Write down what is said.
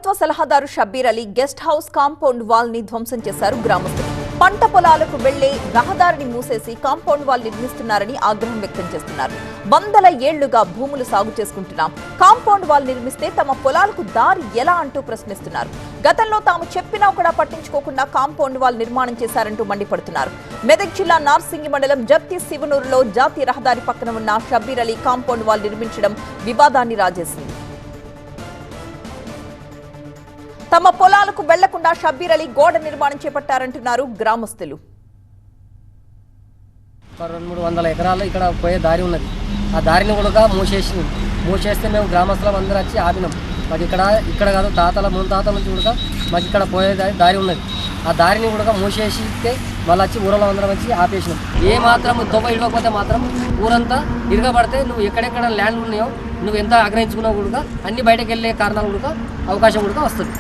ప్రభుత్వ సలహాదారు Shabbir Ali guest house compound wall ని ధ్వంసం చేశారు గ్రామస్తులు. పంట పొలాలకు వెళ్లే రహదారిని మూసేసి కాంపౌండ్ వాల్ నిర్మిస్తున్నారని ఆగ్రహం వ్యక్తం చేస్తున్నారు. వందల ఏళ్లుగా భూములు సాగు చేసుకుంటున్నాం, కాంపౌండ్ వాల్ నిర్మిస్తే తమ పొలాలకు దారి ఎలా అంటూ ప్రశ్నిస్తున్నారు. గతంలో తాము చెప్పినా కూడా పట్టించుకోకుండా కాంపౌండ్ వాల్ నిర్మాణం చేశారంటూ మండిపడుతున్నారు. మెదక్ జిల్లా నార్సింగి మండలం జప్తి శివనూరులో జాతీయ రహదారి పక్కన ఉన్న షబ్బీర్ అలీ కాంపౌండ్ వాల్ నిర్మించడం వివాదాన్ని రాజేసింది. తమ పొలాలకు వెళ్లకుండా షబ్బీర్ అలీ గోడ నిర్మాణం చేపట్టారంటున్నారు గ్రామస్తులు. 200-300 ఎకరాలు ఇక్కడ పోయే దారి ఉన్నది. ఆ దారిని కూడా మూసేస్తే మేము గ్రామస్తులం అందరూ వచ్చి ఆపినాం. మాకు ఇక్కడ కాదు, తాతల ముత్తాతల నుంచి కూడా మాకు ఇక్కడ పోయే దారి ఉన్నది. ఆ దారిని కూడా మూసేస్తే మళ్ళీ వచ్చి ఊరలో అందరం వచ్చి ఆపేసినాం. ఏ మాత్రం తొవ్వ ఇవ్వకపోతే మాత్రం ఊరంతా ఇరగబడితే నువ్వు ఎక్కడెక్కడ ల్యాండ్ ఉన్నాయో నువ్వు ఎంత ఆగ్రహించుకున్నావు కూడా అన్ని బయటకు వెళ్ళే కారణాలు కూడా అవకాశం కూడా వస్తుంది.